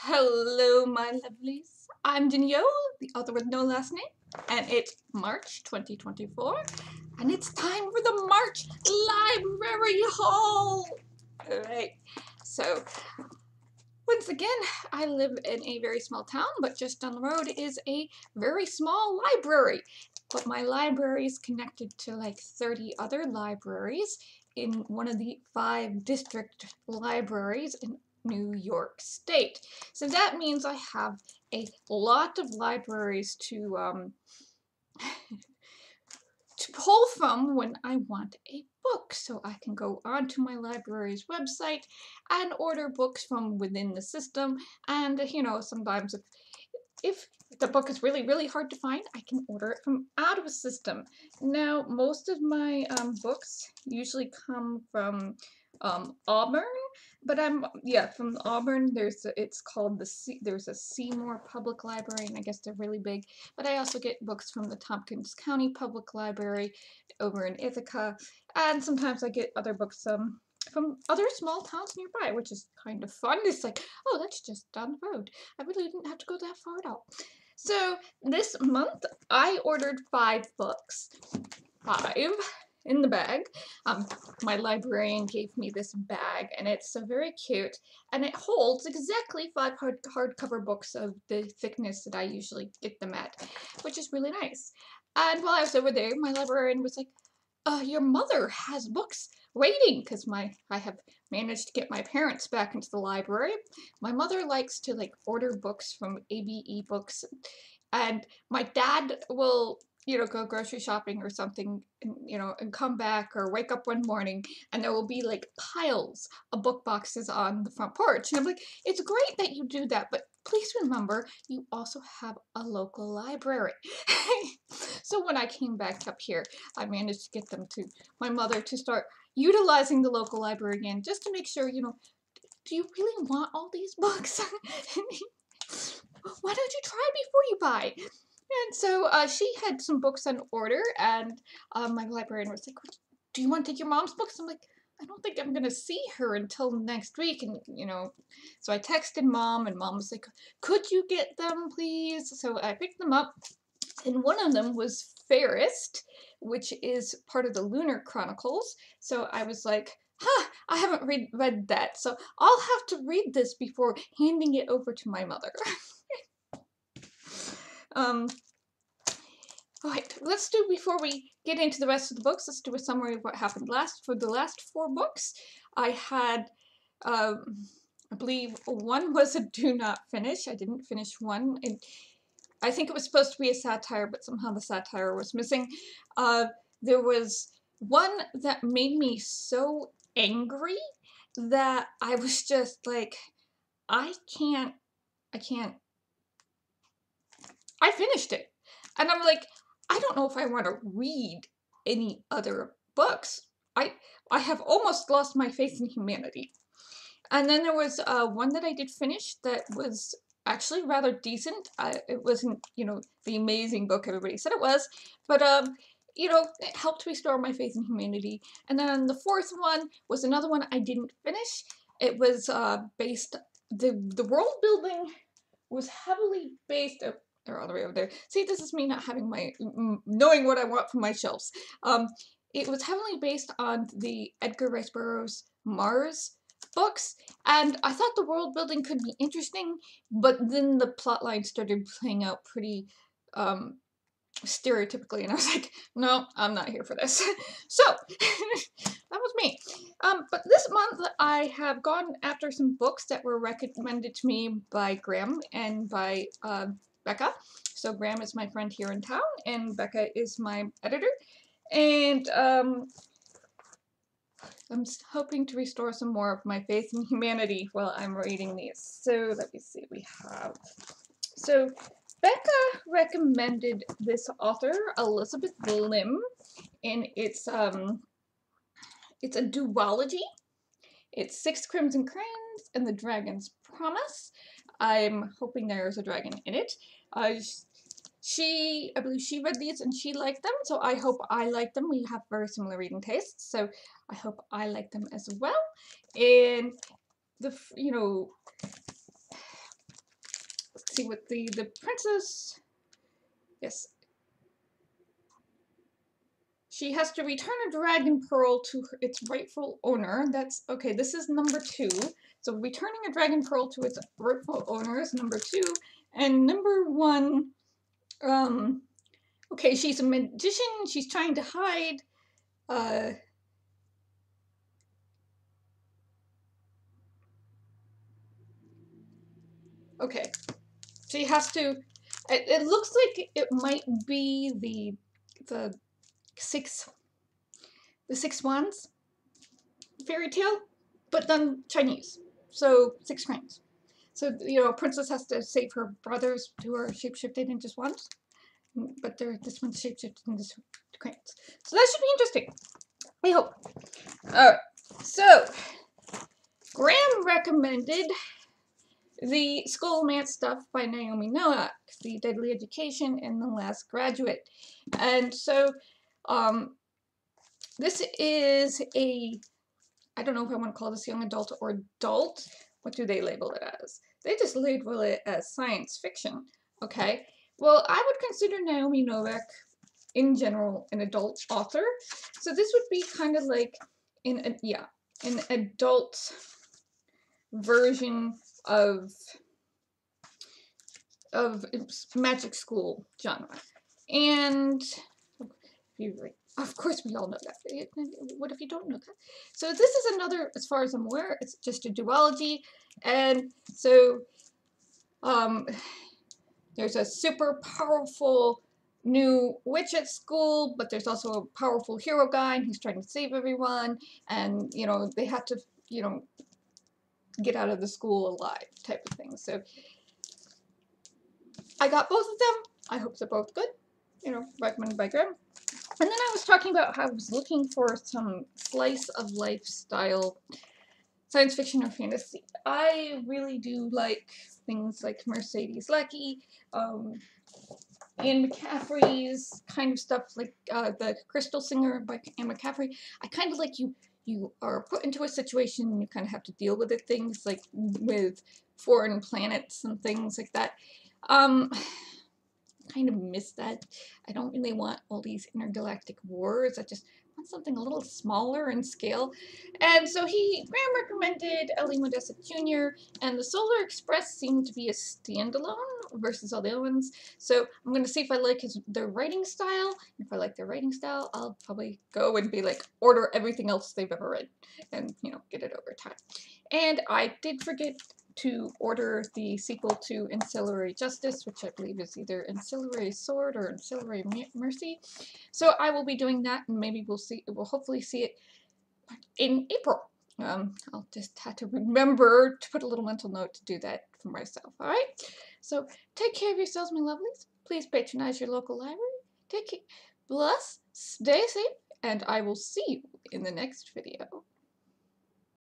Hello, my lovelies. I'm Danielle, the author with no last name, and it's March 2024, and it's time for the March Library Haul! Alright, so once again, I live in a very small town, but just down the road is a very small library. But my library is connected to like 30 other libraries in one of the 5 district libraries in New York State. So that means I have a lot of libraries to pull from when I want a book. So I can go onto my library's website and order books from within the system. And, you know, sometimes if the book is really hard to find, I can order it from out of a system. Now, most of my books usually come from Auburn, but from Auburn. It's called there's a Seymour Public Library, and I guess they're really big. But I also get books from the Tompkins County Public Library over in Ithaca, and sometimes I get other books from other small towns nearby, which is kind of fun. It's like, oh, that's just down the road. I really didn't have to go that far at all. So this month I ordered 5 books. 5 in the bag. My librarian gave me this bag, and it's so very cute, and it holds exactly 5 hardcover books of the thickness that I usually get them at, which is really nice. And while I was over there, my librarian was like, your mother has books waiting, because I have managed to get my parents back into the library. My mother likes to like order books from ABE Books, and my dad will, you know, go grocery shopping or something, and, you know, and come back or wake up one morning and there will be like piles of book boxes on the front porch. And I'm like, it's great that you do that, but please remember you also have a local library. So when I came back up here, I managed to get them to my mother to start utilizing the local library again, just to make sure, you know, do you really want all these books? Why don't you try before you buy? And so she had some books on order, and my librarian was like, do you want to take your mom's books? I'm like, I don't think I'm going to see her until next week. And, you know, so I texted mom, and mom was like, could you get them, please? So I picked them up, and one of them was Fairest, which is part of the Lunar Chronicles. So I was like, I haven't read that, so I'll have to read this before handing it over to my mother. Alright, before we get into the rest of the books, let's do a summary of what happened for the last 4 books. I had, I believe one was a do not finish. I didn't finish one. I think it was supposed to be a satire, but somehow the satire was missing. There was one that made me so angry that I was just like, I finished it. And I'm like, I don't know if I want to read any other books. I have almost lost my faith in humanity. And then there was one that I did finish that was actually rather decent. It wasn't, you know, the amazing book everybody said it was, but you know, it helped restore my faith in humanity. And then the 4th one was another one I didn't finish. It was based, the world building was heavily based. They're all the way over there. See, this is me not having my, knowing what I want from my shelves. It was heavily based on the Edgar Rice Burroughs Mars books, and I thought the world building could be interesting, but then the plotline started playing out pretty stereotypically, and I was like, no, I'm not here for this. So that was me. But this month I have gone after some books that were recommended to me by Graham and by Becca. So Graham is my friend here in town, and Becca is my editor, and I'm hoping to restore some more of my faith in humanity while I'm reading these. So let me see what we have. So Becca recommended this author, Elizabeth Lim, and it's a duology. It's 6 Crimson Crayons and the Dragon's Promise. I'm hoping there's a dragon in it. I believe she read these and she liked them, so I hope I like them. We have very similar reading tastes, so I hope I like them as well. And you know, see what the princess, yes. She has to return a dragon pearl to its rightful owner. That's, okay, this is number 2. So returning a dragon pearl to its rightful owner is number 2. And number 1, okay, she's a magician. She's trying to hide, okay, she has to, it looks like it might be the six wands fairy tale, but then Chinese. So 6 cranes. So, you know, Princess has to save her brothers who are shapeshifted into swans, but this one's shapeshifted into cranes. So that should be interesting. I hope. Alright, so Graham recommended the Scholomance stuff by Naomi Novak, The Deadly Education and The Last Graduate. And so this is a, I don't know if I want to call this young adult or adult. What do they label it as? They just label it as science fiction. Okay. Well, I would consider Naomi Novak in general an adult author. So this would be kind of like an adult version of magic school genre. And of course we all know that. What if you don't know that? So this is another, as far as I'm aware, it's just a duology. And so there's a super powerful new witch at school, but there's also a powerful hero guy who's trying to save everyone. And, you know, they have to, you know, get out of the school alive type of thing. So I got both of them. I hope they're both good. You know, recommended by Graham. And then I was talking about how I was looking for some slice of lifestyle science fiction or fantasy. I really do like things like Mercedes Lackey, Anne McCaffrey's kind of stuff, like The Crystal Singer by Anne McCaffrey. I kind of like you are put into a situation and you kind of have to deal with it, things like with foreign planets and things like that. Kind of miss that. I don't really want all these intergalactic wars. I just want something a little smaller in scale. And so Graham recommended Ellie Modessa Jr. and the Solar Express seemed to be a standalone versus all the other ones. So I'm going to see if I like their writing style. If I like their writing style, I'll probably go and be like, order everything else they've ever read and, you know, get it over time. And I did forget to order the sequel to Ancillary Justice, which I believe is either Ancillary Sword or Ancillary Mercy. So I will be doing that, and maybe we'll hopefully see it in April. I'll just have to remember to put a little mental note to do that for myself. All right. So take care of yourselves, my lovelies. Please patronize your local library. Take care. Bless. Stay safe, and I will see you in the next video.